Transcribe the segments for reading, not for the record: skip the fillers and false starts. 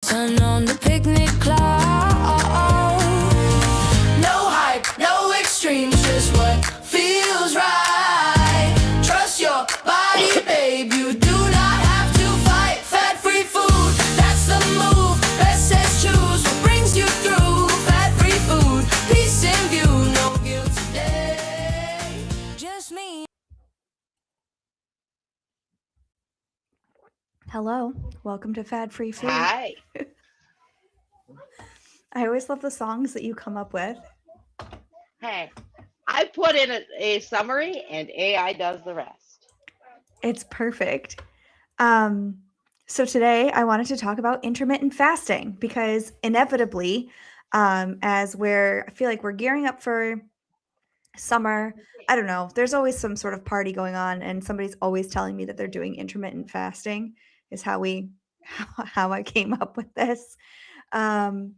Turn on the picnic cloud. No hype, no extremes, just what feels right. Trust your body, babe, you do not have to fight. Fat-free food, that's the move. Best says choose what brings you through. Fat-free food, peace in view, no guilt today. Just me. Hello, welcome to Fad Free Food. Hi. I always love the songs that you come up with. Hey, I put in a summary and AI does the rest. It's perfect. Um, so today I wanted to talk about intermittent fasting because inevitably, I feel like we're gearing up for summer. I don't know. There's always some sort of party going on, and somebody's always telling me that they're doing intermittent fasting. Is how we how I came up with this. Um,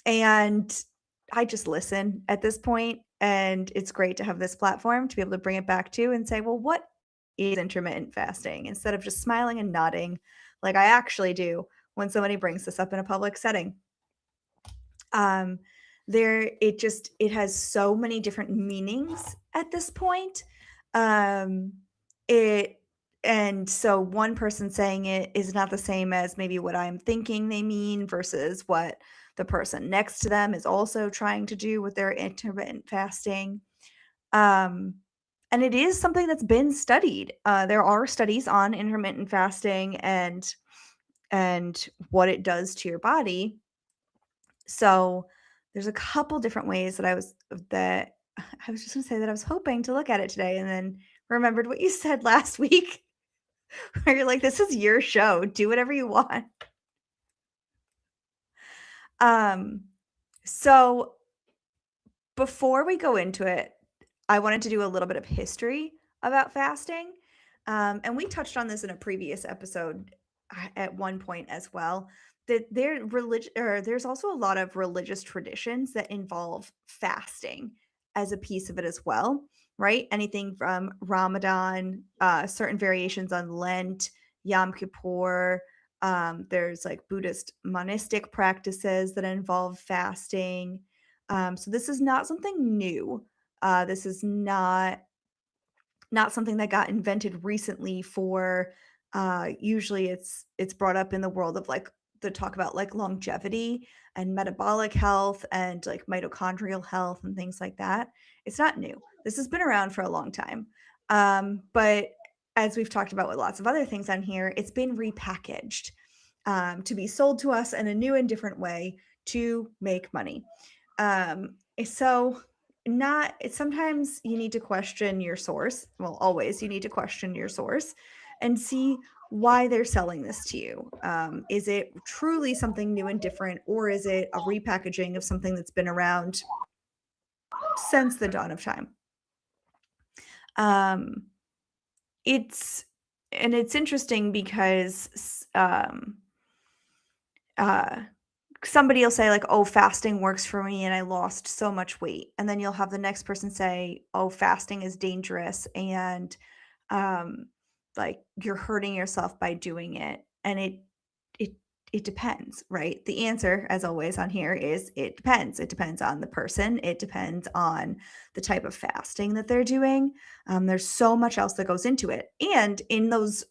And I just listen at this point, and it's great to have this platform to be able to bring it back to and say, well, what is intermittent fasting? Instead of just smiling and nodding like I actually do when somebody brings this up in a public setting. Um, it has so many different meanings at this point. Um, it and so one person saying it is not the same as maybe what I'm thinking they mean versus what the person next to them is also trying to do with their intermittent fasting. Um, and it is something that's been studied. There are studies on intermittent fasting and what it does to your body. So there's a couple different ways that I was just going to say that I was hoping to look at it today and then remembered what you said last week where you're like, this is your show, do whatever you want. Um so before we go into it, I wanted to do a little bit of history about fasting. And we touched on this in a previous episode at one point as well. That there's also a lot of religious traditions that involve fasting as a piece of it as well, right? Anything from Ramadan, certain variations on Lent, Yom Kippur. There's like Buddhist monistic practices that involve fasting. So this is not something new. This is not something that got invented recently for usually it's brought up in the world of like the talk about like longevity and metabolic health and like mitochondrial health and things like that. It's not new. This has been around for a long time. But as we've talked about with lots of other things on here, it's been repackaged to be sold to us in a new and different way to make money. So not sometimes you need to question your source. Well, always you need to question your source and see why they're selling this to you. Is it truly something new and different, or is it a repackaging of something that's been around since the dawn of time? Um, it's interesting because uh, somebody will say like, oh, fasting works for me and I lost so much weight, and then you'll have the next person say, oh, fasting is dangerous and um like you're hurting yourself by doing it. And it it depends, right? The answer as always on here is it depends on the person, it depends on the type of fasting that they're doing. There's so much else that goes into it, and in those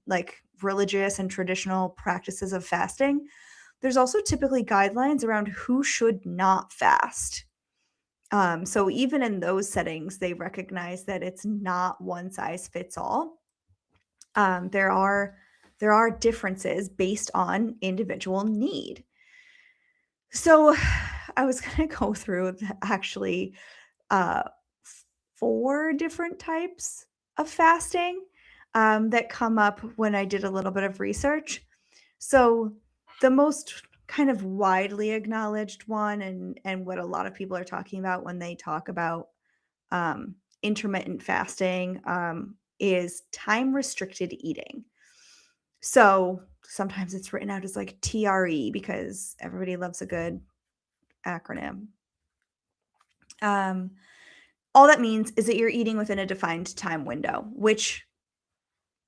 like religious and traditional practices of fasting, there's also typically guidelines around who should not fast. So even in those settings, they recognize that it's not one size fits all. Um, there are there are differences based on individual need. So I was going to go through actually uh, four different types of fasting that come up when I did a little bit of research. So the most kind of widely acknowledged one, and what a lot of people are talking about when they talk about intermittent fasting, is time restricted eating. So sometimes it's written out as like TRE because everybody loves a good acronym. Um, all that means is that you're eating within a defined time window, which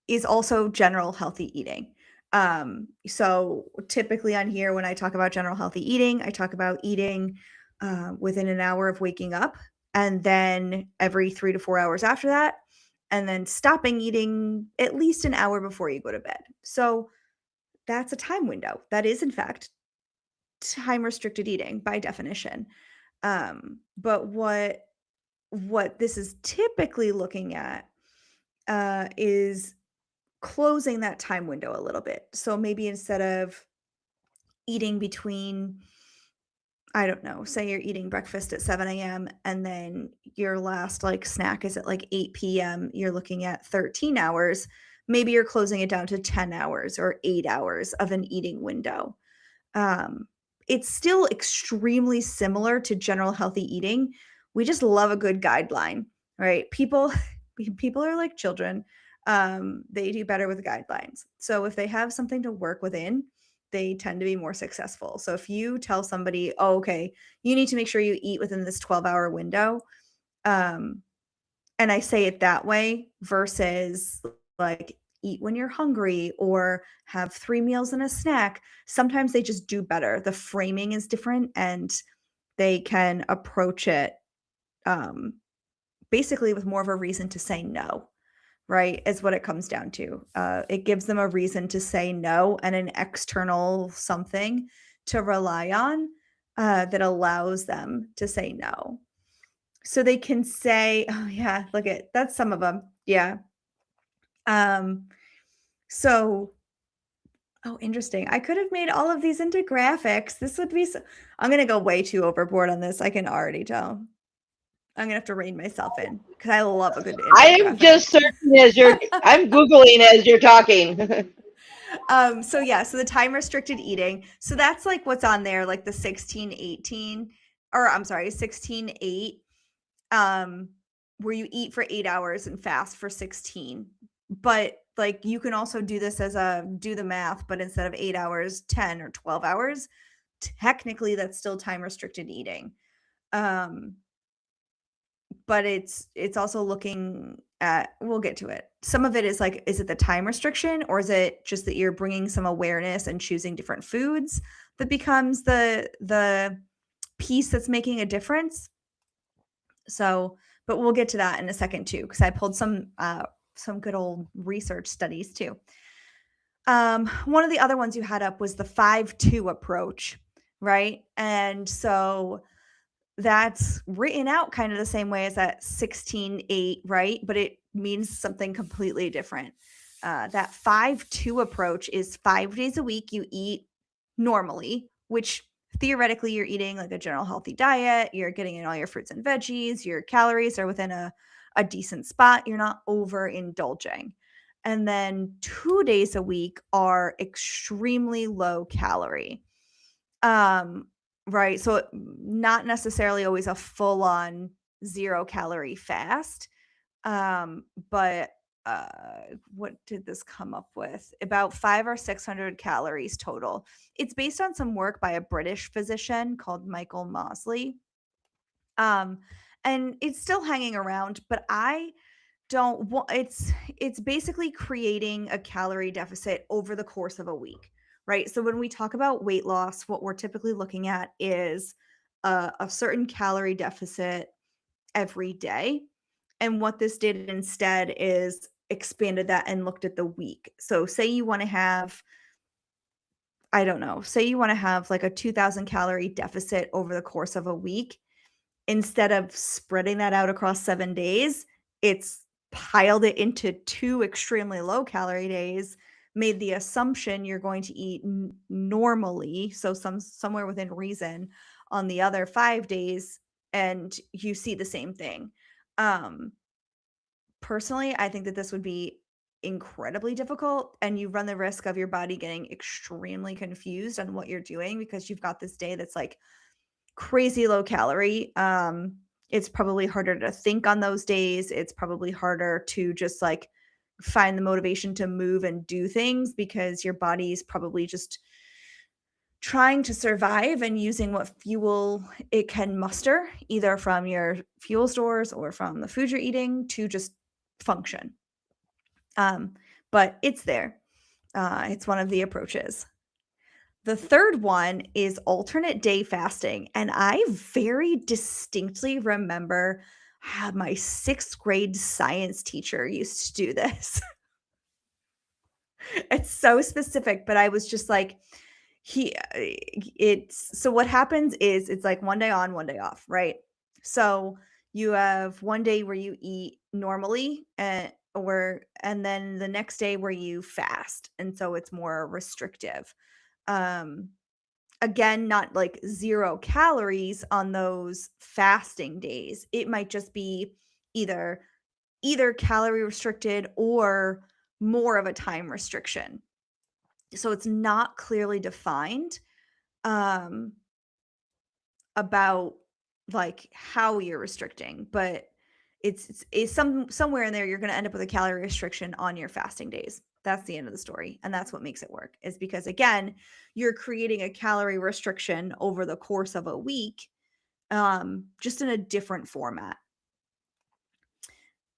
is also general healthy eating. So typically on here, when I talk about general healthy eating, I talk about eating within an hour of waking up, and then every 3 to 4 hours after that, and then stopping eating at least an hour before you go to bed. So that's a time window. That is, in fact, time restricted eating by definition. But what this is typically looking at is closing that time window a little bit. So maybe instead of eating between, I don't know, say you're eating breakfast at 7 a.m. and then your last like snack is at like 8 p.m., you're looking at 13 hours. Maybe you're closing it down to 10 hours or 8 hours of an eating window. It's still extremely similar to general healthy eating. We just love a good guideline, right? People are like children. They do better with guidelines. So if they have something to work within, they tend to be more successful. So if you tell somebody, oh, okay, you need to make sure you eat within this 12-hour window, and I say it that way versus like eat when you're hungry or have 3 meals and a snack, sometimes they just do better. The framing is different and they can approach it basically with more of a reason to say no, right? Is what it comes down to. It gives them a reason to say no and an external something to rely on that allows them to say no. So they can say, oh yeah, look at that's some of them. Yeah. So oh, interesting. I could have made all of these into graphics. This would be so I'm gonna go way too overboard on this. I can already tell. I'm gonna have to rein myself in because I love a good I am infographic. just searching as you're. I'm googling as you're talking. So yeah, so the time restricted eating. So that's like what's on there, like the 16-18, or I'm sorry, 16-8, where you eat for 8 hours and fast for 16. But like you can also do this as do the math, but instead of 8 hours, 10 or 12 hours, technically that's still time restricted eating. But it's also looking at, we'll get to it. Some of it is like, is it the time restriction or is it just that you're bringing some awareness and choosing different foods that becomes the piece that's making a difference? So, but we'll get to that in a second too, because I pulled some good old research studies too. One of the other ones you had up was the 5-2 approach, right? And so that's written out kind of the same way as that 16-8, right? But it means something completely different. That 5-2 approach is 5 days a week you eat normally, which theoretically you're eating like a general healthy diet. You're getting in all your fruits and veggies. Your calories are within a decent spot. You're not overindulging. And then 2 days a week are extremely low calorie. Right. So not necessarily always a full on 0-calorie fast. But what did this come up with? About 500 or 600 calories total. It's based on some work by a British physician called Michael Mosley. And it's still hanging around, but I don't want it's basically creating a calorie deficit over the course of a week. Right. So when we talk about weight loss, what we're typically looking at is a certain calorie deficit every day. And what this did instead is expanded that and looked at the week. So say you want to have, I don't know, say you want to have like a 2,000 calorie deficit over the course of a week. Instead of spreading that out across 7 days, it's piled it into 2 extremely low calorie days, made the assumption you're going to eat normally, so somewhere within reason on the other 5 days, and you see the same thing. Personally, I think that this would be incredibly difficult, and you run the risk of your body getting extremely confused on what you're doing because you've got this day that's like crazy low calorie. It's probably harder to think on those days. It's probably harder to just like find the motivation to move and do things because your body's probably just trying to survive and using what fuel it can muster, either from your fuel stores or from the food you're eating to just function. But it's there. It's one of the approaches. The third one is alternate day fasting. And I very distinctly remember how my 6th grade science teacher used to do this. It's so specific, but I was just like, so what happens is it's like one day on, one day off, right? So you have one day where you eat normally and then the next day where you fast. And so it's more restrictive. Um, Again, not like 0 calories on those fasting days. It might just be either calorie restricted or more of a time restriction. So it's not clearly defined um about like how you're restricting, but it's somewhere in there you're going to end up with a calorie restriction on your fasting days. That's the end of the story, and that's what makes it work, is because again, you're creating a calorie restriction over the course of a week, just in a different format.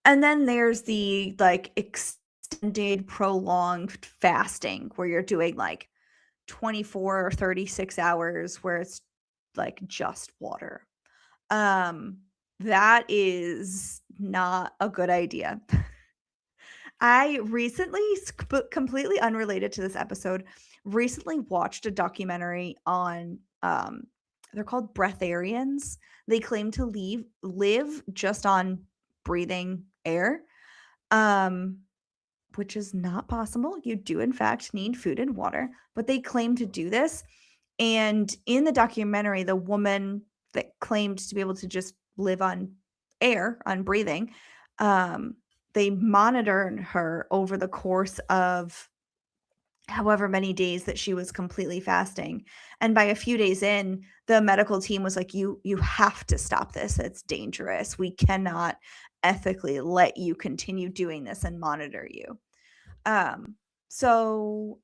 And then there's the like extended prolonged fasting where you're doing like 24 or 36 hours where it's like just water. That is not a good idea. I recently, completely unrelated to this episode, recently watched a documentary on they're called breatharians. They claim to live just on breathing air. Which is not possible. You do in fact need food and water, but they claim to do this. And in the documentary, the woman that claimed to be able to just live on air, on breathing, they monitored her over the course of however many days that she was completely fasting. And by a few days in, the medical team was like, you have to stop this. It's dangerous. We cannot ethically let you continue doing this and monitor you. So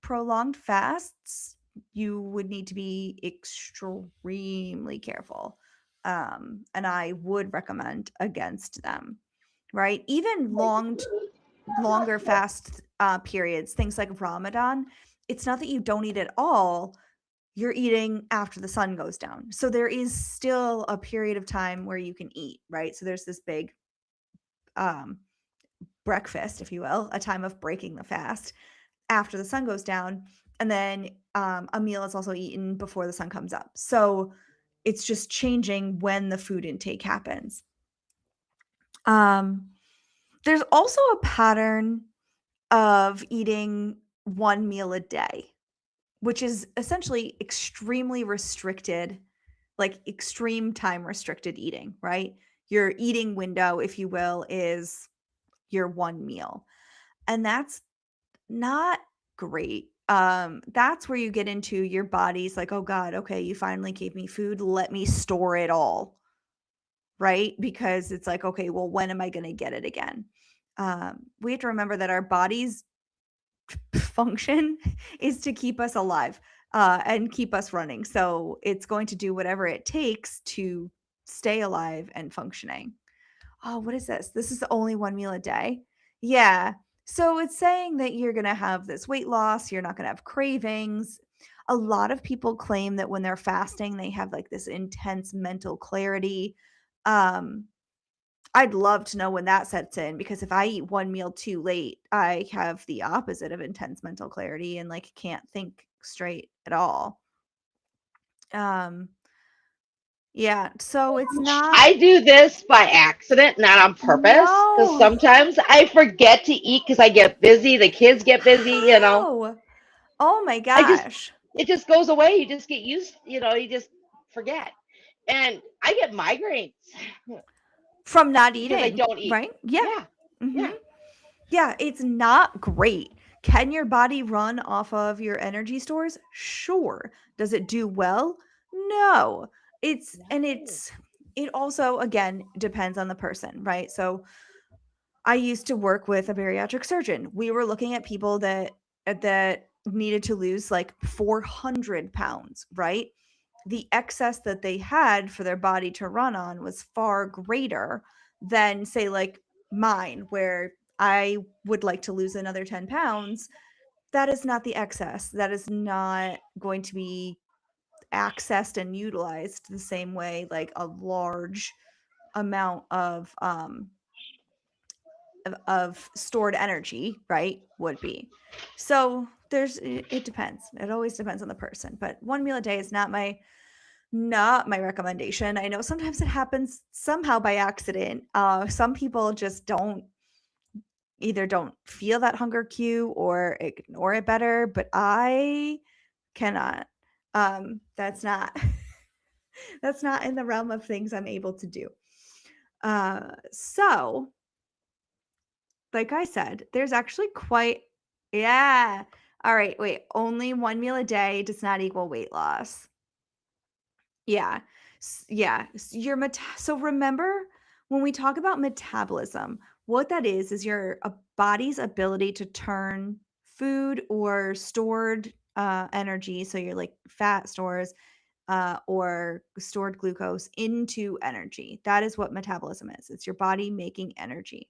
prolonged fasts, you would need to be extremely careful. And I would recommend against them, right? Even longer fast periods, things like Ramadan, it's not that you don't eat at all. You're eating after the sun goes down. So there is still a period of time where you can eat, right? So there's this big breakfast, if you will, a time of breaking the fast after the sun goes down. And then a meal is also eaten before the sun comes up. So it's just changing when the food intake happens. There's also a pattern of eating one meal a day, which is essentially extremely restricted, like extreme time restricted eating, right? Your eating window, if you will, is your one meal. And that's not great. That's where you get into your body's like, oh God, okay, you finally gave me food. Let me store it all. Right? Because it's like, okay, well, when am I going to get it again? We have to remember that our body's function is to keep us alive and keep us running. So it's going to do whatever it takes to stay alive and functioning. Oh, what is this? This is only one meal a day. Yeah. So it's saying that you're going to have this weight loss, you're not going to have cravings. A lot of people claim that when they're fasting, they have like this intense mental clarity. I'd love to know when that sets in, because if I eat one meal too late, I have the opposite of intense mental clarity and like can't think straight at all. Yeah, so it's not. I do this by accident, not on purpose, because No. sometimes I forget to eat because I get busy. The kids get busy, you know. How? Oh my I just gosh. it just goes away. You just get used, you just forget. And I get migraines From not because I eating, don't eat. right? Yeah. Yeah, Mhm. yeah. Yeah, it's not great. Can your body run off of your energy stores? Sure. Does it do well? No. It also again depends on the person, right? So I used to work with a bariatric surgeon. We were looking at people that needed to lose like 400 pounds, right? The excess that they had for their body to run on was far greater than, say, like mine, where I would like to lose another 10 pounds. that is not the excess. That is not going to be accessed and utilized the same way like a large amount of stored energy, right, would be. So it depends. It always depends on the person. But one meal a day is not my recommendation. I know sometimes it happens somehow by accident. Some people just either don't feel that hunger cue or ignore it better, but I cannot. That's not that's not in the realm of things I'm able to do. So like I said, there's actually yeah. All right, wait. Only one meal a day does not equal weight loss. Yeah. Yeah. So remember when we talk about metabolism, what that is your body's ability to turn food or stored energy, so your like fat stores or stored glucose into energy. That is what metabolism is. It's your body making energy.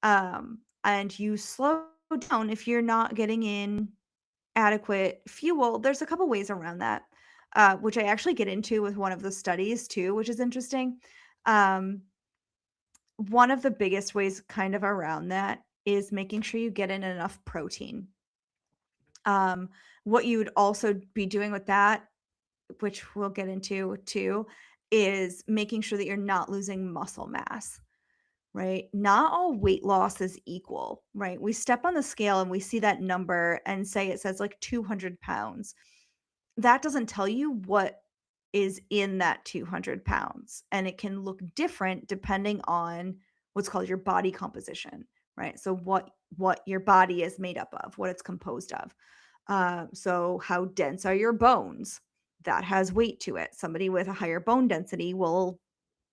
And you slow down if you're not getting in adequate fuel. There's a couple ways around that, which I actually get into with one of the studies too, which is interesting. Um, one of the biggest ways kind of around that is making sure you get in enough protein. What you would also be doing with that, which we'll get into too, is making sure that you're not losing muscle mass. Right? Not all weight loss is equal, right? We step on the scale and we see that number and say it says like 200 pounds. That doesn't tell you what is in that 200 pounds. And it can look different depending on what's called your body composition, right? So what your body is made up of, what it's composed of. So how dense are your bones? That has weight to it. Somebody with a higher bone density will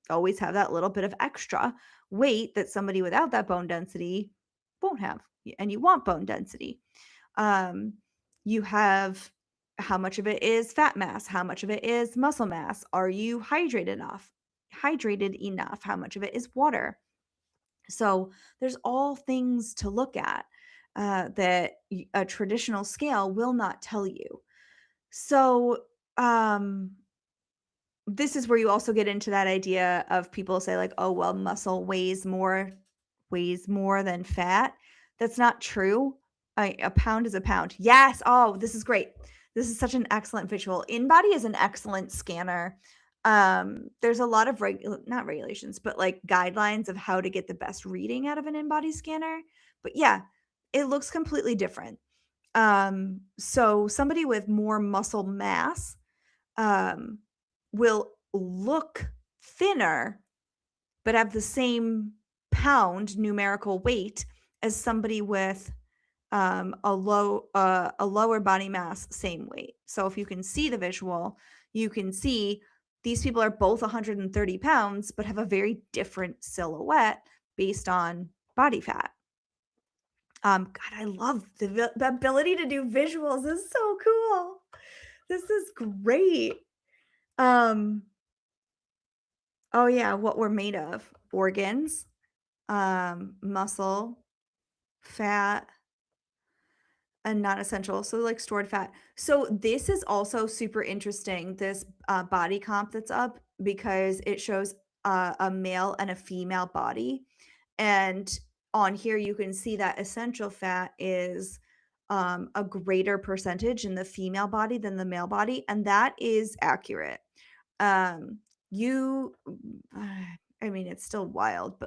always have that little bit of extra weight that somebody without that bone density won't have. And you want bone density. You have how much of it is fat mass, how much of it is muscle mass. Are you hydrated enough? How much of it is water? So there's all things to look at that a traditional scale will not tell you. So this is where you also get into that idea of people say like, oh, well, muscle weighs more than fat. That's not true. A pound is a pound. Yes. Oh, this is great. This is such an excellent visual. InBody is an excellent scanner. There's a lot of not regulations, but like guidelines of how to get the best reading out of an InBody scanner. But yeah, it looks completely different. So somebody with more muscle mass, will look thinner but have the same pound numerical weight as somebody with a lower body mass, same weight. So if you can see the visual, you can see these people are both 130 pounds but have a very different silhouette based on body fat. God, I love the ability to do visuals. This is so cool. This is great. Oh yeah, what we're made of. Organs, muscle, fat, and not essential. So like stored fat. So this is also super interesting, this body comp that's up, because it shows a male and a female body. And on here you can see that essential fat is a greater percentage in the female body than the male body. And that is accurate. You I mean, it's still wild,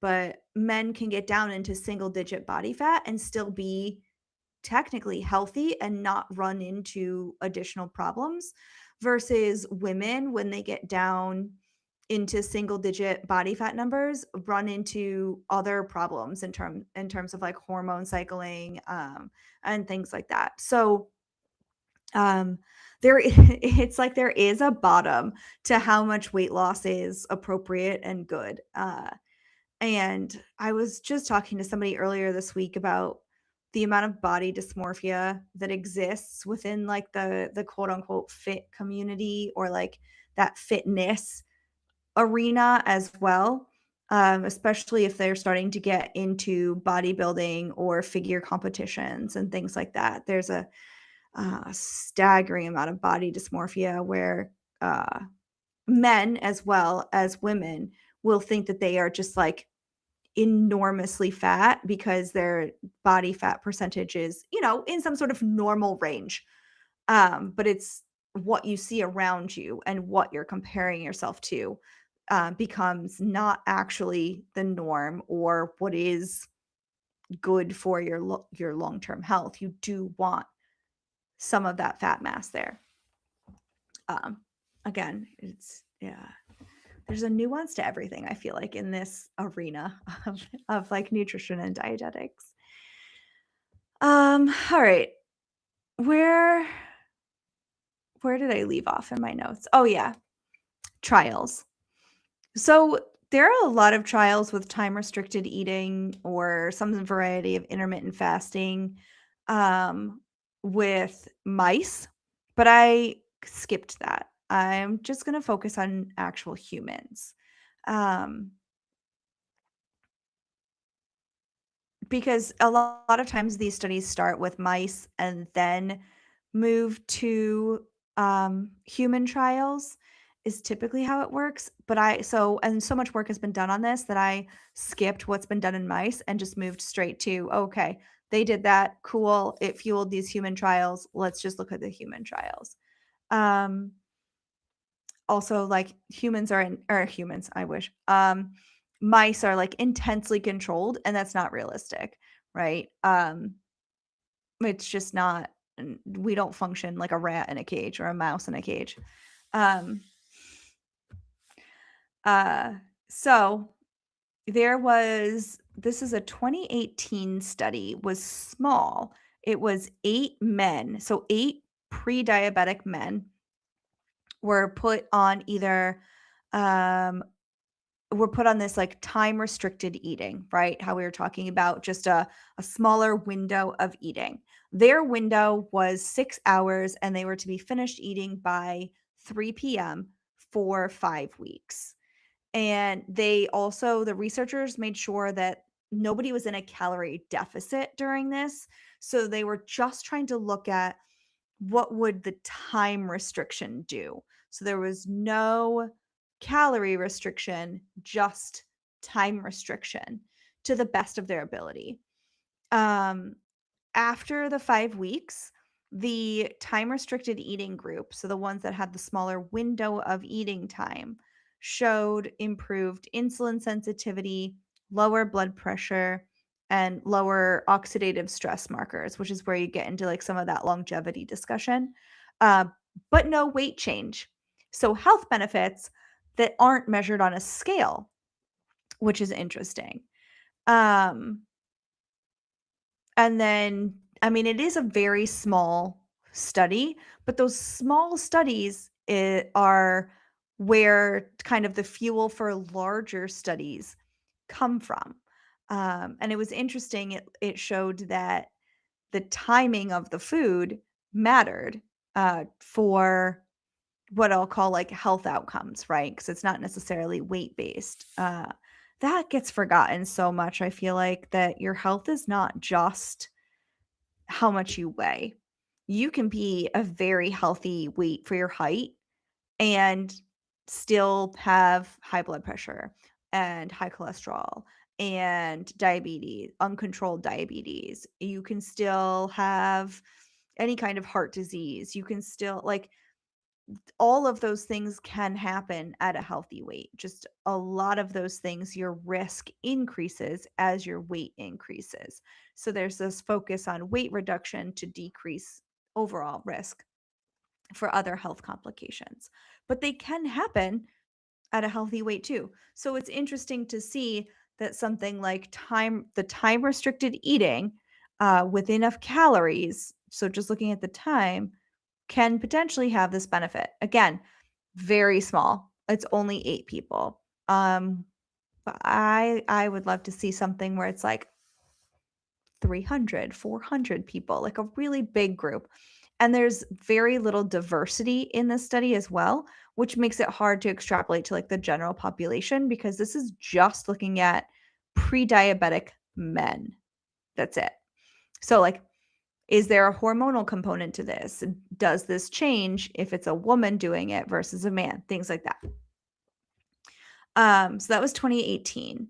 but men can get down into single digit body fat and still be technically healthy and not run into additional problems, versus women, when they get down into single digit body fat numbers, run into other problems in terms of like hormone cycling and things like that. So it's like there is a bottom to how much weight loss is appropriate and good. And I was just talking to somebody earlier this week about the amount of body dysmorphia that exists within like the quote unquote fit community, or like that fitness arena as well. especially if they're starting to get into bodybuilding or figure competitions and things like that. There's a staggering amount of body dysmorphia where men as well as women will think that they are just like enormously fat because their body fat percentage is, in some sort of normal range. But it's what you see around you and what you're comparing yourself to becomes not actually the norm or what is good for your long-term health. You do want some of that fat mass there. Again, there's a nuance to everything, I feel like, in this arena of like nutrition and dietetics. All right. Where did I leave off in my notes? Oh yeah, trials. So there are a lot of trials with time restricted eating or some variety of intermittent fasting with mice, but I skipped that. I'm just going to focus on actual humans. Because a lot of times these studies start with mice and then move to human trials is typically how it works. But so much work has been done on this that I skipped what's been done in mice and just moved straight to, okay, they did that. Cool. It fueled these human trials. Let's just look at the human trials. Also, like humans, I wish. Mice are like intensely controlled, and that's not realistic, right? It's just not. We don't function like a rat in a cage or a mouse in a cage. So this is a 2018 study, was small. It was 8 men, so 8 pre-diabetic men were put on this like time restricted eating, right? How we were talking about just a smaller window of eating. Their window was 6 hours and they were to be finished eating by 3 p.m. for 5 weeks. And the researchers made sure that nobody was in a calorie deficit during this. So they were just trying to look at what would the time restriction do. So there was no calorie restriction, just time restriction to the best of their ability. After the 5 weeks, the time restricted eating group, so the ones that had the smaller window of eating time, showed improved insulin sensitivity, lower blood pressure, and lower oxidative stress markers, which is where you get into like some of that longevity discussion, but no weight change. So health benefits that aren't measured on a scale, which is interesting. And then, I mean, it is a very small study, but those small studies are where kind of the fuel for larger studies come from. And it was interesting. It showed that the timing of the food mattered for what I'll call like health outcomes, right? Because it's not necessarily weight based. That gets forgotten so much. I feel like that your health is not just how much you weigh. You can be a very healthy weight for your height and still have high blood pressure and high cholesterol and diabetes, uncontrolled diabetes. You can still have any kind of heart disease. You can still like all of those things can happen at a healthy weight. Just a lot of those things, your risk increases as your weight increases. So there's this focus on weight reduction to decrease overall risk for other health complications. But they can happen at a healthy weight too. So it's interesting to see that something like the time restricted eating with enough calories, so just looking at the time, can potentially have this benefit. Again, very small. It's only 8 people. But I would love to see something where it's like 300, 400 people, like a really big group. And there's very little diversity in this study as well, which makes it hard to extrapolate to like the general population because this is just looking at pre-diabetic men. That's it. So like, is there a hormonal component to this? Does this change if it's a woman doing it versus a man? Things like that. So that was 2018.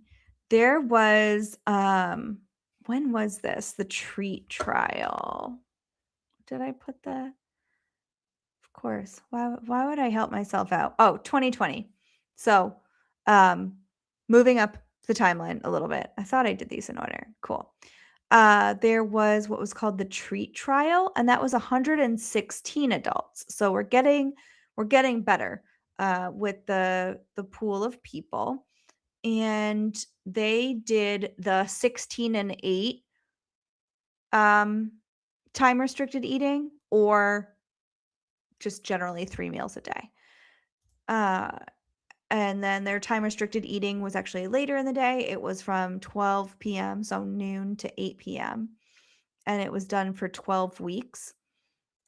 There was when was this? The treat trial. Did I put the Of course. Why would I help myself out? Oh, 2020. So, moving up the timeline a little bit. I thought I did these in order. Cool. There was what was called the treat trial, and that was 116 adults. So we're getting better with the pool of people. And they did the 16 and 8 time restricted eating or just generally 3 meals a day. And then their time restricted eating was actually later in the day. It was from 12 p.m., so noon to 8 p.m. And it was done for 12 weeks.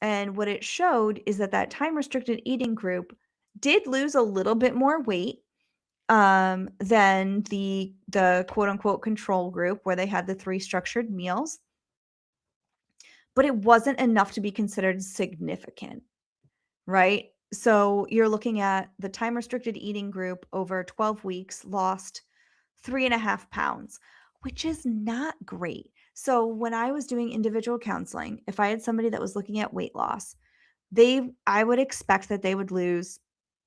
And what it showed is that time restricted eating group did lose a little bit more weight than the quote unquote control group where they had the 3 structured meals. But it wasn't enough to be considered significant, right? So you're looking at the time restricted eating group over 12 weeks lost 3.5 pounds, which is not great. So when I was doing individual counseling, if I had somebody that was looking at weight loss, I would expect that they would lose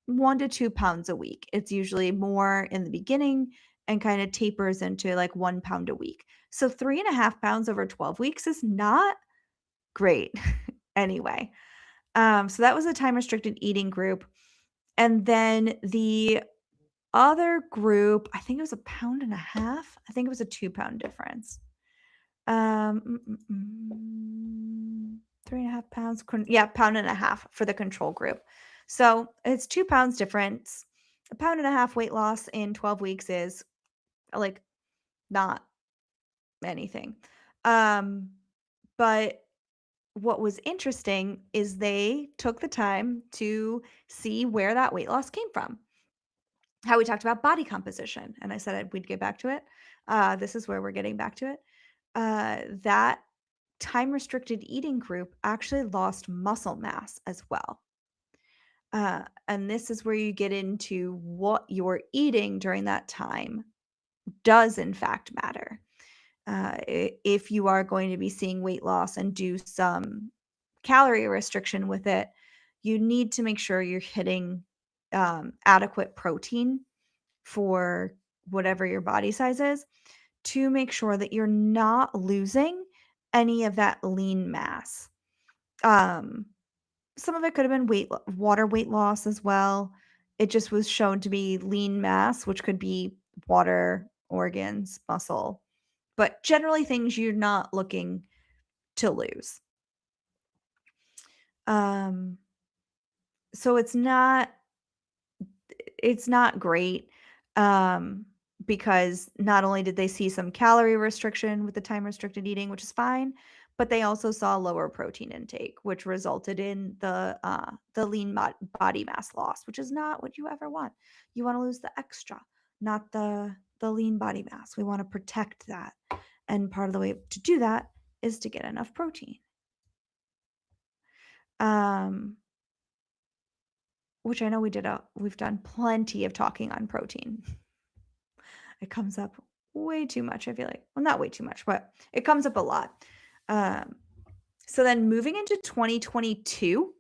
1 to 2 pounds a week. It's usually more in the beginning and kind of tapers into like 1 pound a week. So 3.5 pounds over 12 weeks is not great anyway. So that was a time restricted eating group. And then the other group, I think it was 1.5 pounds. I think it was a 2 pound difference. 3.5 pounds. Yeah, 1.5 pounds for the control group. So it's 2 pounds difference. 1.5 pounds weight loss in 12 weeks is like not anything. But what was interesting is they took the time to see where that weight loss came from. How we talked about body composition, and I said we'd get back to it. This is where we're getting back to it. That time restricted eating group actually lost muscle mass as well. And this is where you get into what you're eating during that time does in fact matter. If you are going to be seeing weight loss and do some calorie restriction with it, you need to make sure you're hitting adequate protein for whatever your body size is to make sure that you're not losing any of that lean mass. Some of it could have been water weight loss as well. It just was shown to be lean mass, which could be water, organs, muscle, but generally things you're not looking to lose. So it's not great because not only did they see some calorie restriction with the time restricted eating, which is fine, but they also saw lower protein intake, which resulted in the lean body mass loss, which is not what you ever want. You want to lose the extra, not the lean body mass. We want to protect that. And part of the way to do that is to get enough protein. Which I know we've done plenty of talking on protein. It comes up way too much, I feel like. Well, not way too much, but it comes up a lot. So then moving into 2022,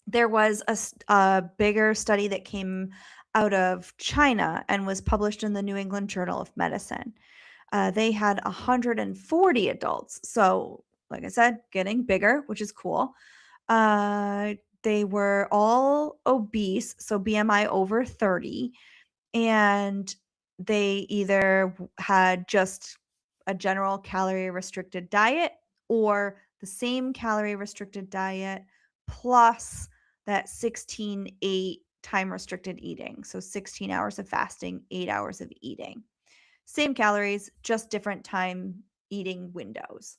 there was a bigger study that came out of China and was published in the New England Journal of Medicine. They had 140 adults. So, like I said, getting bigger, which is cool. They were all obese, so BMI over 30, and they either had just a general calorie restricted diet or the same calorie restricted diet plus that 16-8 time restricted eating. So 16 hours of fasting, 8 hours of eating. Same calories, just different time eating windows.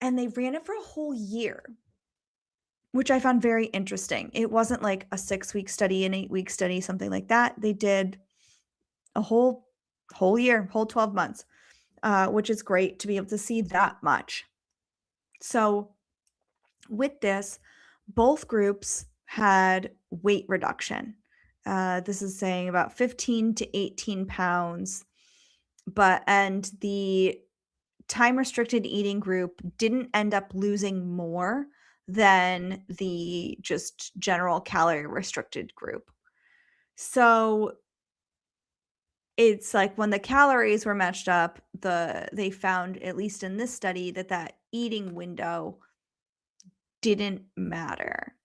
And they ran it for a whole year. which I found very interesting. It wasn't like a 6-week study, an 8-week study, something like that. They did a whole year, whole 12 months, which is great to be able to see that much. So with this, both groups had weight reduction. This is saying about 15 to 18 pounds, and the time restricted eating group didn't end up losing more than the just general calorie restricted group. So it's like when the calories were matched up, they found, at least in this study, that eating window didn't matter,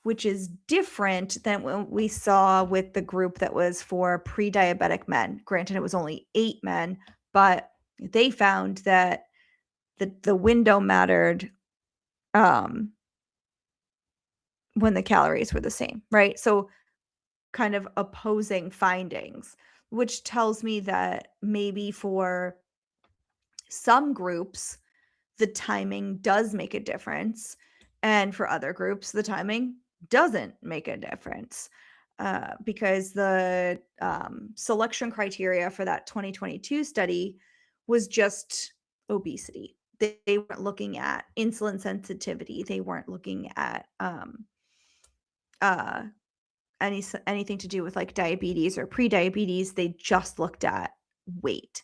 which is different than what we saw with the group that was for pre-diabetic men. Granted, it was only 8 men, but they found that the window mattered when the calories were the same, right? So kind of opposing findings, which tells me that maybe for some groups, the timing does make a difference. And for other groups, the timing doesn't make a difference. Because the selection criteria for that 2022 study was just obesity. They weren't looking at insulin sensitivity. They weren't looking at anything to do with like diabetes or pre-diabetes. They just looked at weight.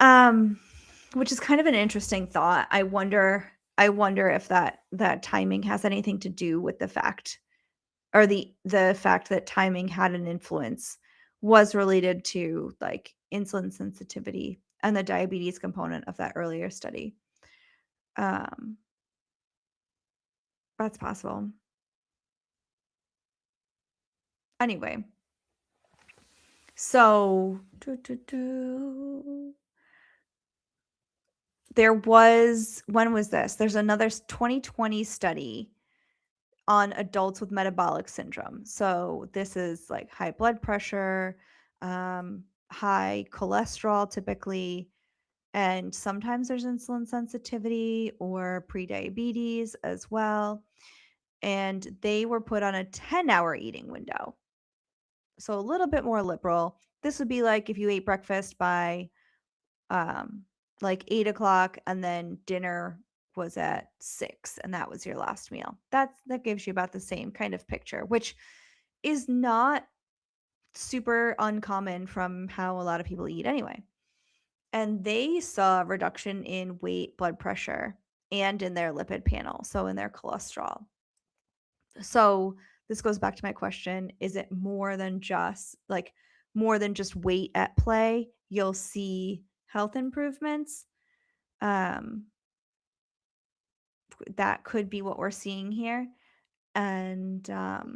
Which is kind of an interesting thought. I wonder if that timing has anything to do with the fact, or the fact that timing had an influence was related to like insulin sensitivity and the diabetes component of that earlier study. That's possible. Anyway, so there was, when was this? There's another 2020 study on adults with metabolic syndrome. So this is like high blood pressure, high cholesterol typically, and sometimes there's insulin sensitivity or prediabetes as well. And they were put on a 10-hour eating window. So a little bit more liberal. This would be like if you ate breakfast by like 8 o'clock and then dinner was at 6 and that was your last meal. That gives you about the same kind of picture, which is not super uncommon from how a lot of people eat anyway. And they saw a reduction in weight, blood pressure, and in their lipid panel, so in their cholesterol. So this goes back to my question, is it more than just weight at play? You'll see health improvements. That could be what we're seeing here. And How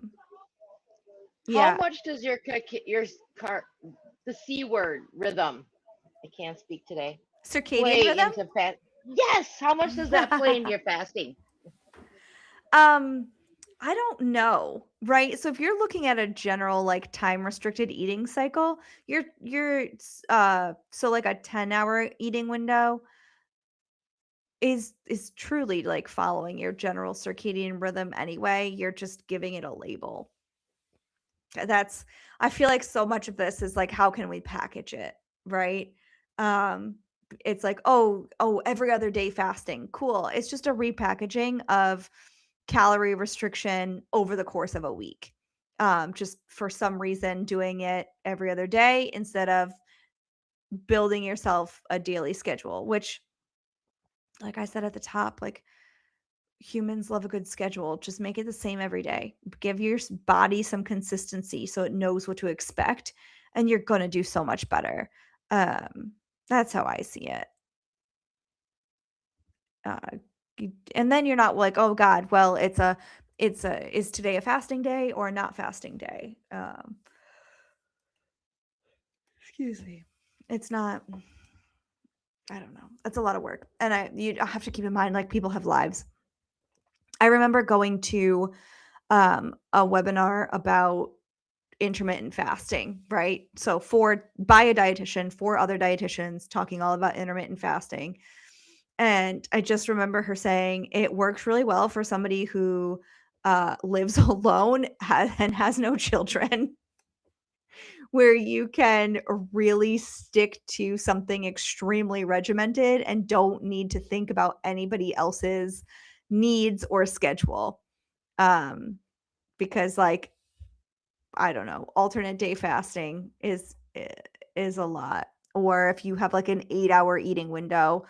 yeah, much does your the C word rhythm? I can't speak today. circadian Play rhythm. into fast. Yes. How much does that play into your fasting? I don't know, right? So if you're looking at a general like time restricted eating cycle, you're so like a 10-hour eating window is truly like following your general circadian rhythm anyway. You're just giving it a label. I feel like so much of this is like, how can we package it, right? It's like, oh, every other day fasting. Cool. It's just a repackaging of calorie restriction over the course of a week. Just for some reason doing it every other day instead of building yourself a daily schedule, which, like I said at the top, like humans love a good schedule. Just make it the same every day. Give your body some consistency so it knows what to expect, and you're going to do so much better. That's how I see it. And then you're not like, oh God, well, is today a fasting day or not fasting day? Excuse me. It's not, I don't know. It's a lot of work. And you have to keep in mind, like, people have lives. I remember going to a webinar about intermittent fasting, right? So by a dietitian, 4 other dietitians talking all about intermittent fasting. And I just remember her saying it works really well for somebody who lives alone and has no children, where you can really stick to something extremely regimented and don't need to think about anybody else's needs or schedule. Um, because like, I don't know, alternate day fasting is a lot. Or if you have like an 8-hour eating window,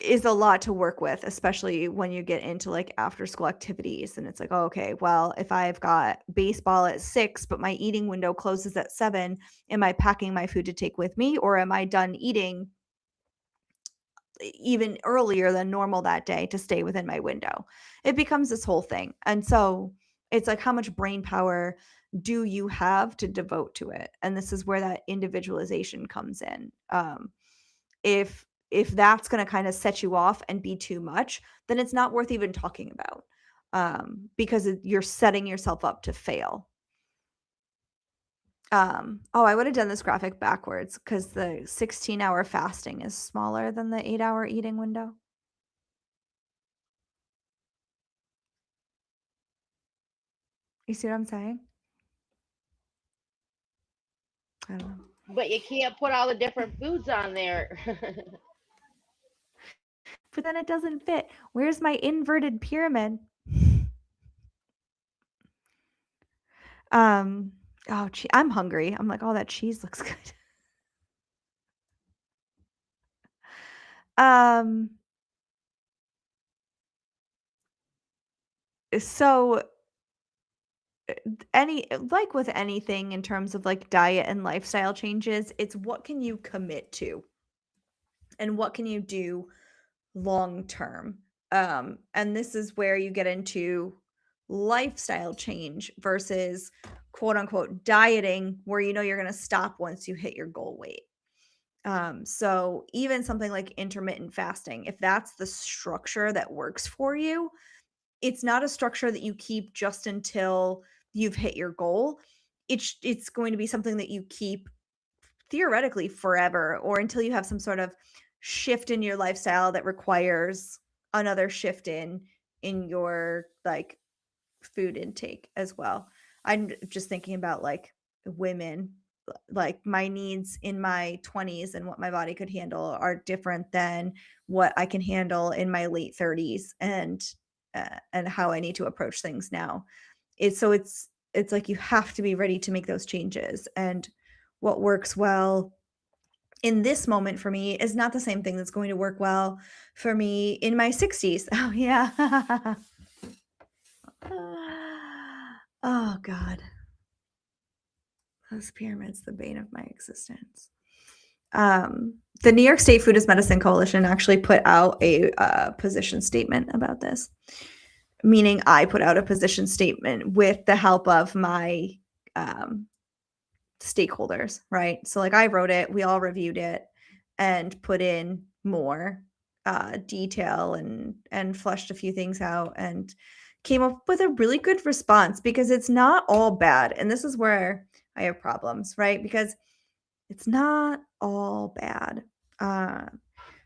is a lot to work with, especially when you get into like after school activities. And it's like, oh, okay, well, if I've got baseball at 6, but my eating window closes at 7, am I packing my food to take with me? Or am I done eating even earlier than normal that day to stay within my window? It becomes this whole thing. And so it's like, how much brain power do you have to devote to it? And this is where that individualization comes in. If that's going to kind of set you off and be too much, then it's not worth even talking about, because you're setting yourself up to fail. Oh, I would have done this graphic backwards because the 16-hour fasting is smaller than the 8-hour eating window. You see what I'm saying? I don't know. But you can't put all the different foods on there. But then it doesn't fit. Where's my inverted pyramid? Oh, I'm hungry. I'm like, oh, that cheese looks good. Um, so like with anything in terms of like diet and lifestyle changes, it's what can you commit to and what can you do long term. And this is where you get into lifestyle change versus quote unquote dieting, where you know you're going to stop once you hit your goal weight. So even something like intermittent fasting, if that's the structure that works for you, it's not a structure that you keep just until you've hit your goal. It's going to be something that you keep theoretically forever, or until you have some sort of shift in your lifestyle that requires another shift in your like food intake as well. I'm just thinking about like women, like my needs in my 20s and what my body could handle are different than what I can handle in my late 30s, and how I need to approach things now. It's like you have to be ready to make those changes, and what works well in this moment for me is not the same thing that's going to work well for me in my 60s. Oh yeah. Oh god. Those pyramids, the bane of my existence. The New York State Food as Medicine Coalition actually put out a position statement about this, meaning I put out a position statement with the help of my stakeholders, right? So like I wrote it, we all reviewed it and put in more detail and fleshed a few things out and came up with a really good response, because it's not all bad. And this is where I have problems, right? Because it's not all bad.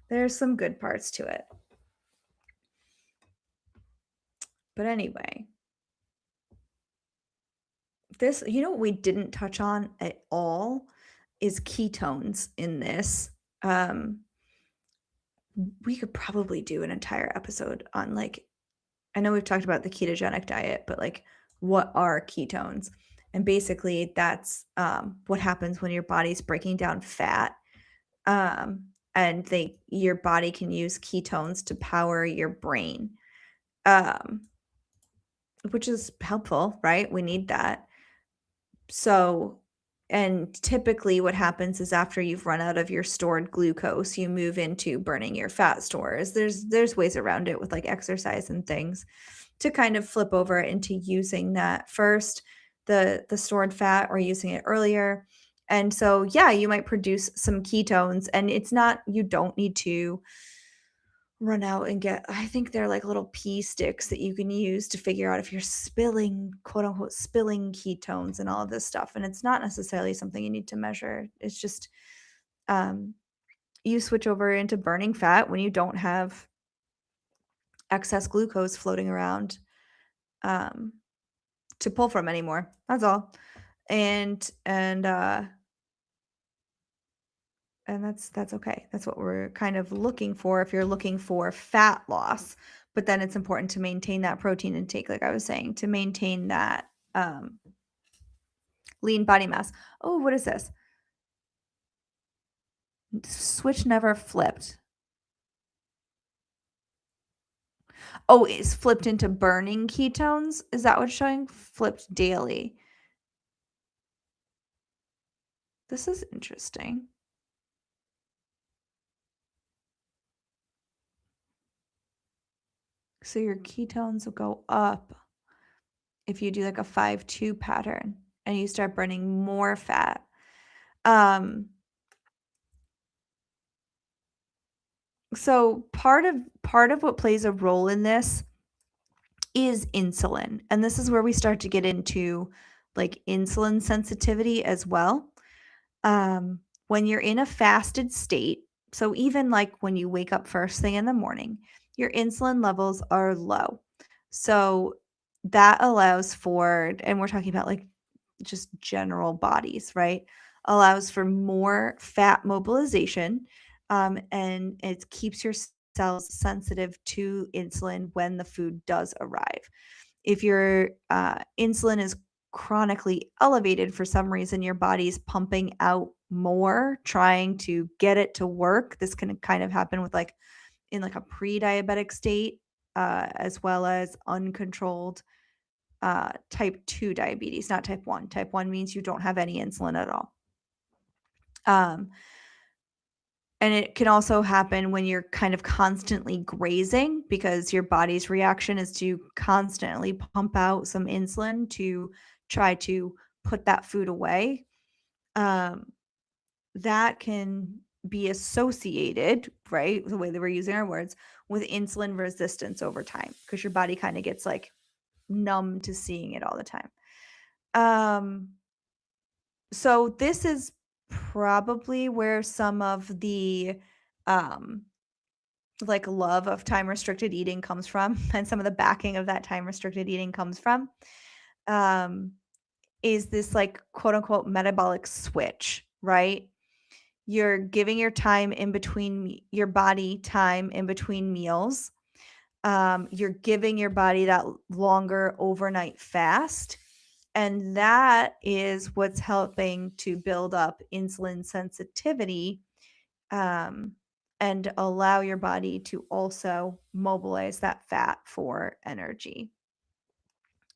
There's some good parts to it. But anyway, this, you know what we didn't touch on at all is ketones in this. We could probably do an entire episode on like, I know we've talked about the ketogenic diet, but like what are ketones? And basically that's what happens when your body's breaking down fat. And your body can use ketones to power your brain, which is helpful, right? We need that. So, and typically what happens is after you've run out of your stored glucose, you move into burning your fat stores. There's ways around it with like exercise and things to kind of flip over into using that first, the stored fat, or using it earlier. And so, yeah, you might produce some ketones, and it's not, you don't need to run out and get, I think they're like little pea sticks that you can use to figure out if you're spilling, quote unquote, spilling ketones and all of this stuff. And it's not necessarily something you need to measure. It's just you switch over into burning fat when you don't have excess glucose floating around um, to pull from anymore. That's all. And that's okay. That's what we're kind of looking for if you're looking for fat loss. But then it's important to maintain that protein intake, like I was saying, to maintain that lean body mass. Oh, what is this? Switch never flipped. Oh, it's flipped into burning ketones. Is that what's showing? Flipped daily. This is interesting. So your ketones will go up if you do like a 5-2 pattern and you start burning more fat. So part of what plays a role in this is insulin. And this is where we start to get into like insulin sensitivity as well. When you're in a fasted state, so even like when you wake up first thing in the morning, your insulin levels are low. So that allows for, and we're talking about like just general bodies, right? Allows for more fat mobilization, and it keeps your cells sensitive to insulin when the food does arrive. If your insulin is chronically elevated for some reason, your body's pumping out more, trying to get it to work. This can kind of happen with like in like a pre-diabetic state, as well as uncontrolled type 2 diabetes, not type 1. Type 1 means you don't have any insulin at all. And it can also happen when you're kind of constantly grazing because your body's reaction is to constantly pump out some insulin to try to put that food away. That can be associated, right, the way that we're using our words, with insulin resistance over time because your body kind of gets like numb to seeing it all the time. So this is probably where some of the like love of time restricted eating comes from and some of the backing of that time restricted eating comes from is this like quote unquote metabolic switch, right? You're giving your time in between your body time in between meals. You're giving your body that longer overnight fast. And that is what's helping to build up insulin sensitivity, and allow your body to also mobilize that fat for energy.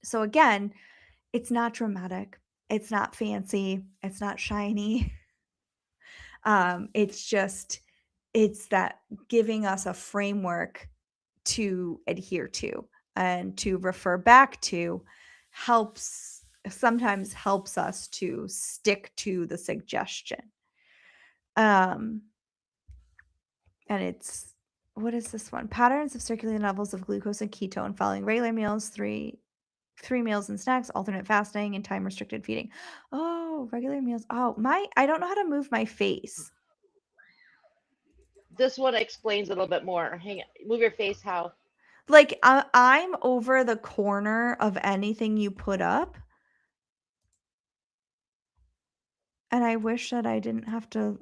So, again, it's not dramatic, it's not fancy, it's not shiny. It's that giving us a framework to adhere to and to refer back to sometimes helps us to stick to the suggestion. And it's, what is this one? Patterns of circulating levels of glucose and ketone following regular meals, three meals and snacks, alternate fasting, and time restricted feeding. Oh, regular meals. Oh, I don't know how to move my face. This one explains a little bit more. Hang on. Move your face. How? Like I'm over the corner of anything you put up. And I wish that I didn't have to,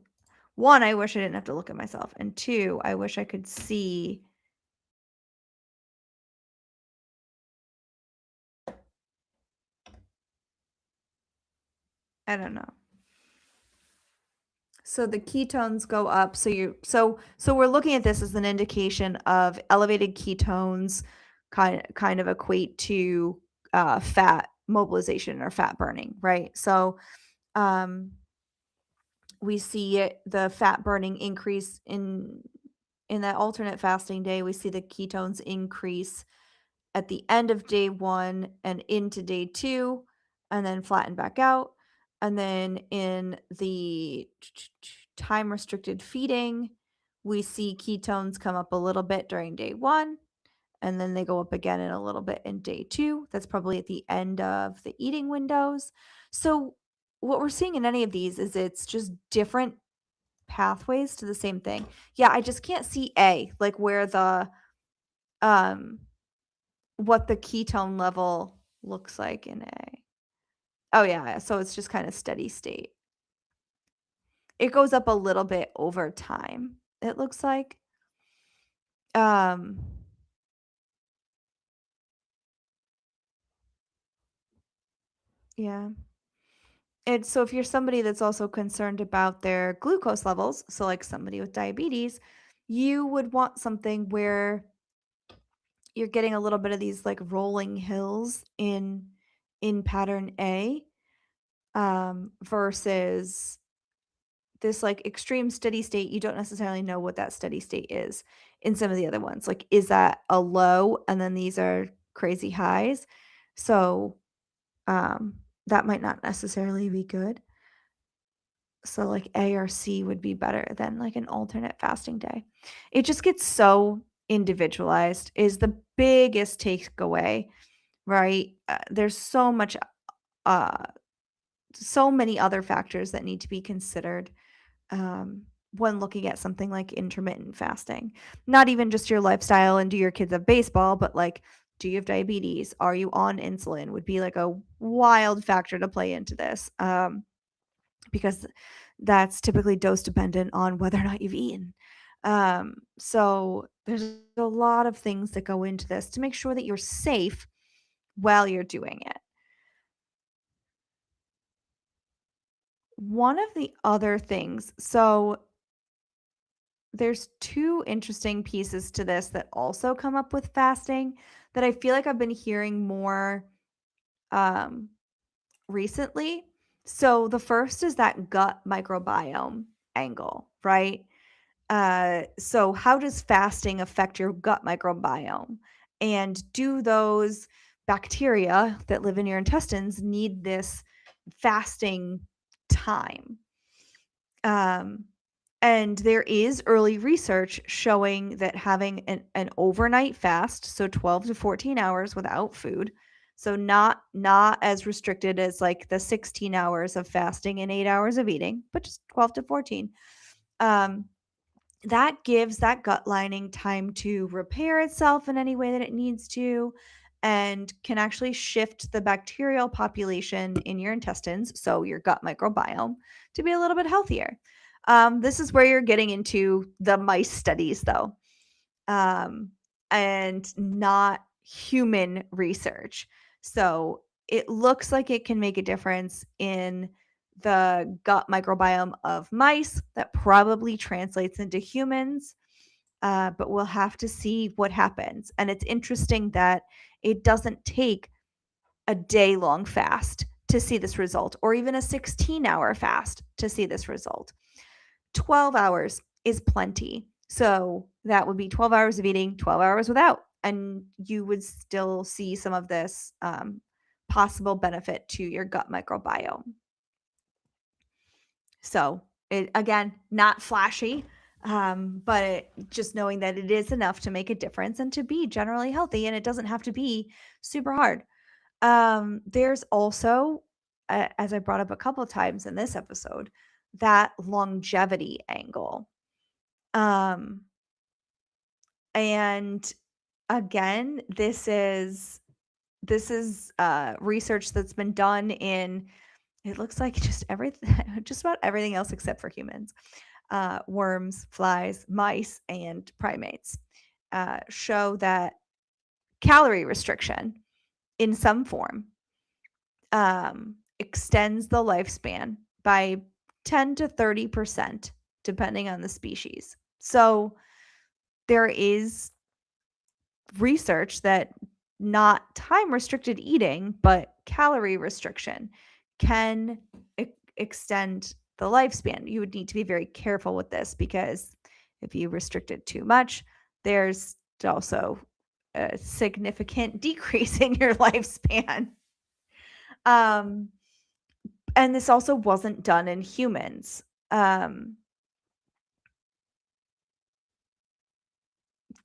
one, I wish I didn't have to look at myself. And two, I wish I could see. I don't know. So the ketones go up. So we're looking at this as an indication of elevated ketones kind of equate to fat mobilization or fat burning, right? So we see the fat burning increase in that alternate fasting day. We see the ketones increase at the end of day 1 and into day 2, and then flatten back out. And then in the time restricted feeding, we see ketones come up a little bit during day 1, and then they go up again in a little bit in day 2. That's probably at the end of the eating windows. So what we're seeing in any of these is it's just different pathways to the same thing. Yeah, I just can't see A, like where the um what the ketone level looks like in A. Oh yeah, so it's just kind of steady state. It goes up a little bit over time, it looks like. Um yeah. And so if you're somebody that's also concerned about their glucose levels, so like somebody with diabetes, you would want something where you're getting a little bit of these like rolling hills in pattern A, versus this like extreme steady state. You don't necessarily know what that steady state is in some of the other ones. Like, is that a low and then these are crazy highs? So um that might not necessarily be good. So like A or C would be better than like an alternate fasting day. It just gets so individualized is the biggest takeaway, right? There's uh so many other factors that need to be considered when looking at something like intermittent fasting. Not even just your lifestyle and do your kids have baseball, but like, do you have diabetes? Are you on insulin? Would be like a wild factor to play into this, because that's typically dose dependent on whether or not you've eaten. So there's a lot of things that go into this to make sure that you're safe while you're doing it. One of the other things, so there's two interesting pieces to this that also come up with fasting that I feel like I've been hearing more um, recently. So the first is that gut microbiome angle, right? So how does fasting affect your gut microbiome? And do those bacteria that live in your intestines need this fasting time? Um, and there is early research showing that having an overnight fast, so 12 to 14 hours without food, so not as restricted as like the 16 hours of fasting and 8 hours of eating, but just 12 to 14. That gives that gut lining time to repair itself in any way that it needs to and can actually shift the bacterial population in your intestines, so your gut microbiome, to be a little bit healthier. This is where you're getting into the mice studies, though, and not human research. So it looks like it can make a difference in the gut microbiome of mice. That probably translates into humans, but we'll have to see what happens. And it's interesting that it doesn't take a day-long fast to see this result, or even a 16-hour fast to see this result. 12 hours is plenty. So that would be 12 hours of eating, 12 hours without, and you would still see some of this possible benefit to your gut microbiome. So it, again, not flashy, but just knowing that it is enough to make a difference and to be generally healthy, and it doesn't have to be super hard. There's also, as I brought up a couple of times in this episode, that longevity angle. And again, this is research that's been done in, it looks like just everything, just about everything else except for humans. Worms, flies, mice, and primates show that calorie restriction in some form extends the lifespan by 10 to 30%, depending on the species. So there is research that not time restricted eating, but calorie restriction can extend the lifespan. You would need to be very careful with this, because if you restrict it too much, there's also a significant decrease in your lifespan. And this also wasn't done in humans.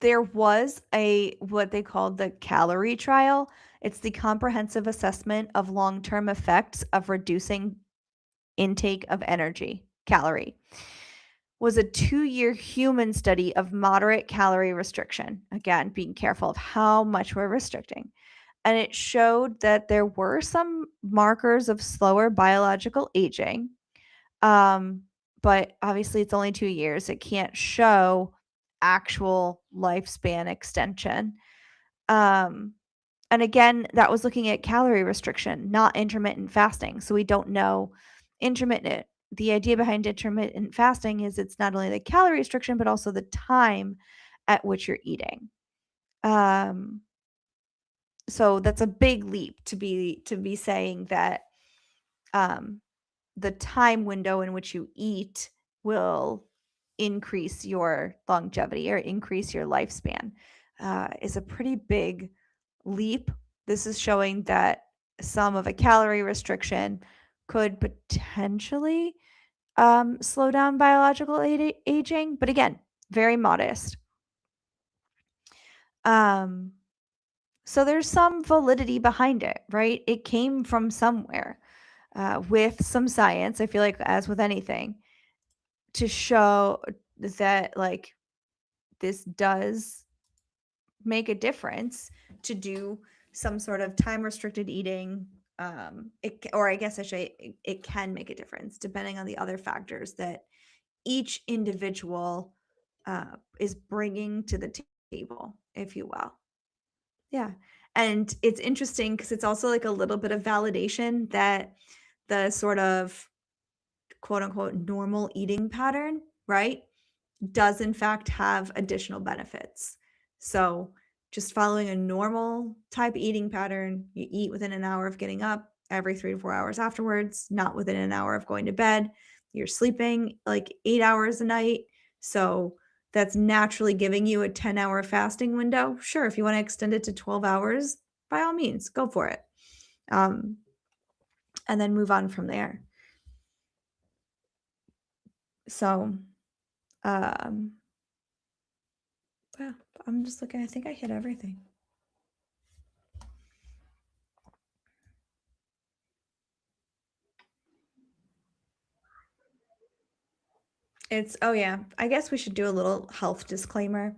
There was a what they called the calorie trial. It's the comprehensive assessment of long-term effects of reducing intake of energy, calorie. was a 2-year human study of moderate calorie restriction. Again, being careful of how much we're restricting. And it showed that there were some markers of slower biological aging. But obviously it's only 2 years. It can't show actual lifespan extension. And again, that was looking at calorie restriction, not intermittent fasting. So we don't know the idea behind intermittent fasting is it's not only the calorie restriction, but also the time at which you're eating. So that's a big leap to be saying that the time window in which you eat will increase your longevity or increase your lifespan is a pretty big leap. This is showing that some of a calorie restriction could potentially slow down biological aging, but again, very modest. So there's some validity behind it, right? It came from somewhere with some science. I feel like, as with anything, to show that like this does make a difference to do some sort of time restricted eating. Or I guess I should say it can make a difference depending on the other factors that each individual is bringing to the table, if you will. Yeah. And it's interesting because it's also like a little bit of validation that the sort of quote unquote normal eating pattern, right, does in fact have additional benefits. So just following a normal type eating pattern, you eat within an hour of getting up, every 3 to 4 hours afterwards, not within an hour of going to bed. You're sleeping like 8 hours a night. So that's naturally giving you a 10-hour fasting window. Sure, if you want to extend it to 12 hours, by all means, go for it. And then move on from there. So, yeah, I'm just looking. I think I hit everything. Oh yeah, I guess we should do a little health disclaimer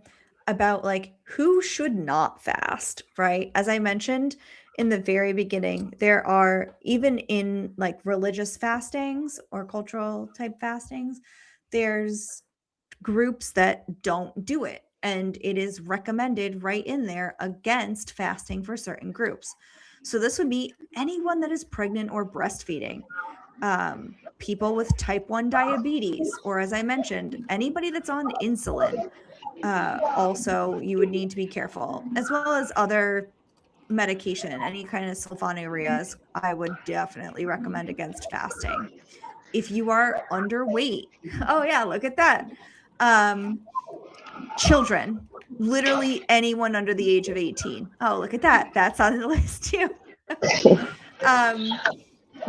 about like who should not fast, right? As I mentioned in the very beginning, there are, even in like religious fastings or cultural type fastings, there's groups that don't do it. And it is recommended right in there against fasting for certain groups. So this would be anyone that is pregnant or breastfeeding, people with type 1 diabetes, or as I mentioned, anybody that's on insulin. Also, you would need to be careful, as well as other medication, any kind of sulfonylureas, I would definitely recommend against fasting. If you are underweight, oh yeah, look at that. Children, literally anyone under the age of 18. Oh, look at that. That's on the list too.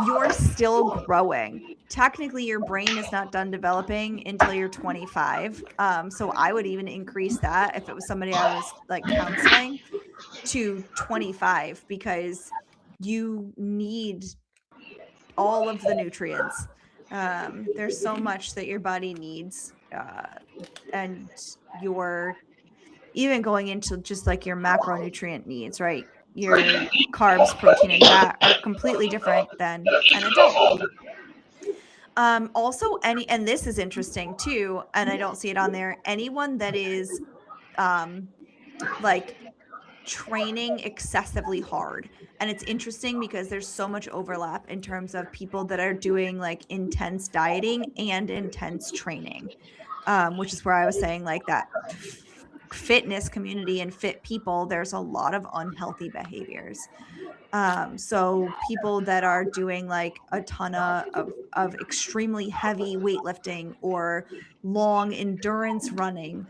You're still growing. Technically, your brain is not done developing until you're 25. So I would even increase that if it was somebody I was like counseling to 25, because you need all of the nutrients. There's so much that your body needs, and you're even going into just like your macronutrient needs, right? Your carbs, protein, and fat are completely different than an adult. Also, and this is interesting too, and I don't see it on there, anyone that is like training excessively hard. And it's interesting because there's so much overlap in terms of people that are doing like intense dieting and intense training, which is where I was saying like that fitness community and fit people, there's a lot of unhealthy behaviors. So people that are doing like a ton of extremely heavy weightlifting or long endurance running,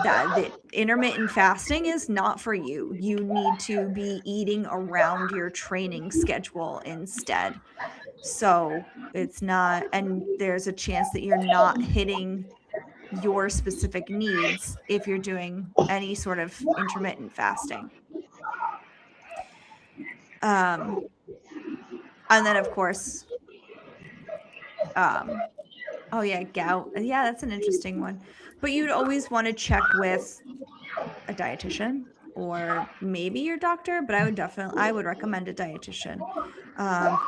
that intermittent fasting is not for you. You need to be eating around your training schedule instead. So it's not, and there's a chance that you're not hitting your specific needs if you're doing any sort of intermittent fasting. And then of course, Oh yeah, gout. Yeah, that's an interesting one. But you'd always want to check with a dietitian or maybe your doctor, but I would recommend a dietitian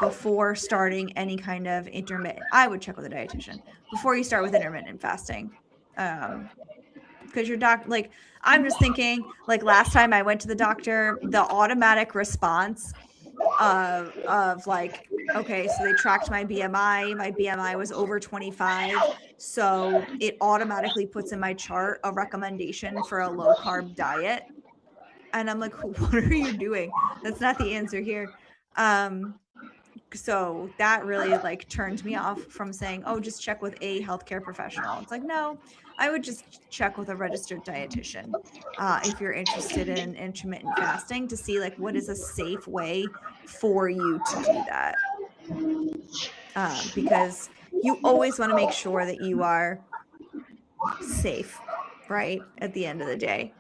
before starting any kind of intermittent. I would check with a dietitian before you start with intermittent fasting. Because your like, I'm just thinking, like last time I went to the doctor, the automatic response of like, okay, so they tracked my BMI. My BMI was over 25. So it automatically puts in my chart a recommendation for a low carb diet. And I'm like, what are you doing? That's not the answer here. So that really like turned me off from saying, oh, just check with a healthcare professional. It's like, no, I would just check with a registered dietitian if you're interested in intermittent fasting to see like what is a safe way for you to do that. Because you always want to make sure that you are safe, right? At the end of the day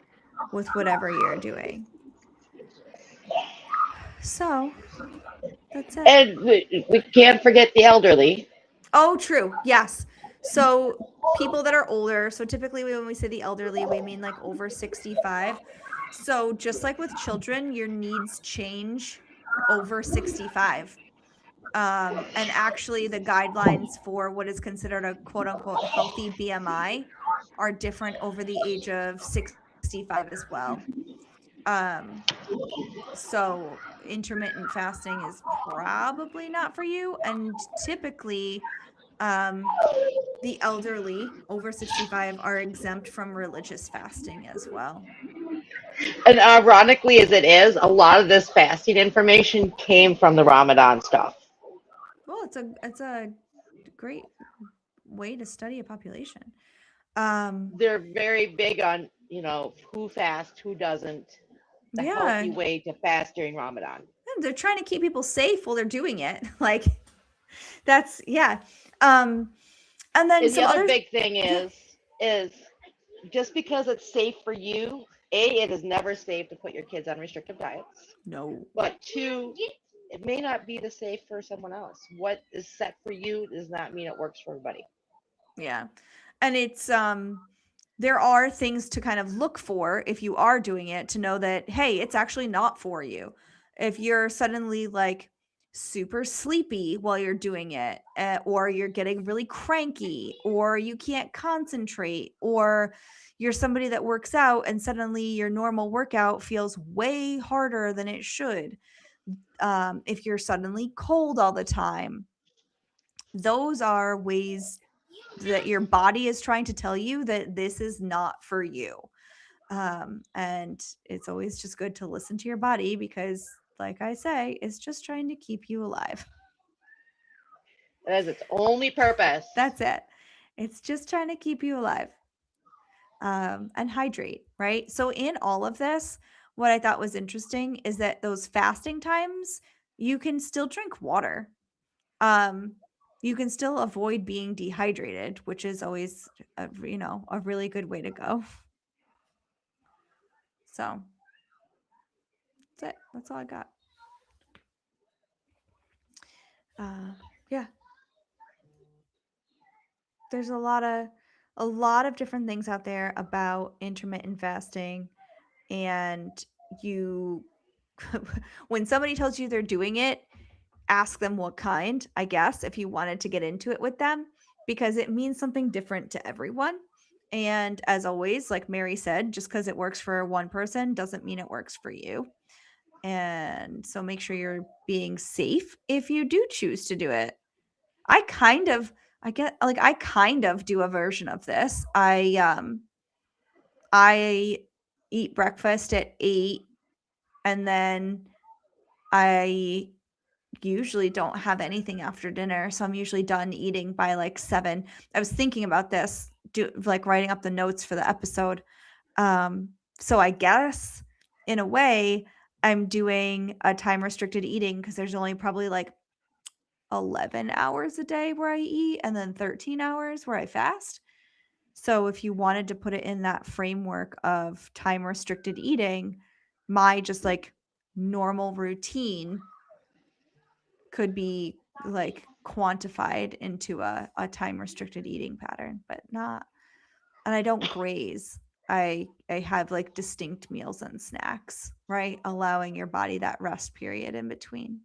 with whatever you're doing. So that's it. And we can't forget the elderly. Oh, true. Yes. So people that are older, so typically when we say the elderly, we mean like over 65. So just like with children, your needs change over 65. And actually the guidelines for what is considered a quote unquote healthy BMI are different over the age of 65 as well. So intermittent fasting is probably not for you. And typically, the elderly over 65 are exempt from religious fasting as well. And ironically as it is, a lot of this fasting information came from the Ramadan stuff. Well, it's a great way to study a population. They're very big on, who fasts, who doesn't, the Yeah, healthy way to fast during Ramadan. they're trying to keep people safe while they're doing it. Like that's yeah. And then And the some other other big thing is just because it's safe for you, it is never safe to put your kids on restrictive diets. no. But two, it may not be the safe for someone else. What is set for you does not mean it works for everybody. Yeah. And it's there are things to kind of look for if you are doing it to know that hey, it's actually not for you. If you're suddenly like super sleepy while you're doing it, or you're getting really cranky, or you can't concentrate, or you're somebody that works out and suddenly your normal workout feels way harder than it should. If you're suddenly cold all the time, those are ways that your body is trying to tell you that this is not for you. And it's always just good to listen to your body because, like I say, it's just trying to keep you alive. That is its only purpose. That's it. It's just trying to keep you alive and hydrate, right? So, in all of this, what I thought was interesting is that those fasting times, you can still drink water. Um, you can still avoid being dehydrated, which is always a really good way to go. So that's it. That's all I got. Yeah. There's a lot of different things out there about intermittent fasting, and you when somebody tells you they're doing it, ask them what kind, I guess, if you wanted to get into it with them, because it means something different to everyone. And as always, like Mary said, just because it works for one person doesn't mean it works for you. And so make sure you're being safe if you do choose to do it. I kind of do a version of this. I eat breakfast at 8 and then I usually don't have anything after dinner, so I'm usually done eating by like 7. I was thinking about this, like writing up the notes for the episode. So I guess in a way I'm doing a time restricted eating because there's only probably like 11 hours a day where I eat and then 13 hours where I fast. So if you wanted to put it in that framework of time restricted eating, my just like normal routine could be like quantified into a time restricted eating pattern, but not, and I don't graze. I have like distinct meals and snacks, right? Allowing your body that rest period in between.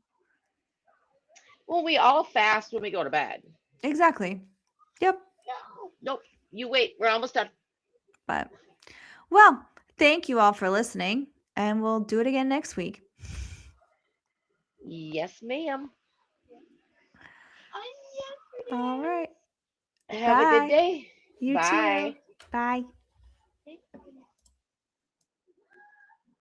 Well, we all fast when we go to bed. Exactly. Yep. Nope. You wait. We're almost done. But well, thank you all for listening, and we'll do it again next week. Yes, ma'am. All right. Have a good Bye. day. You Bye. too. Bye.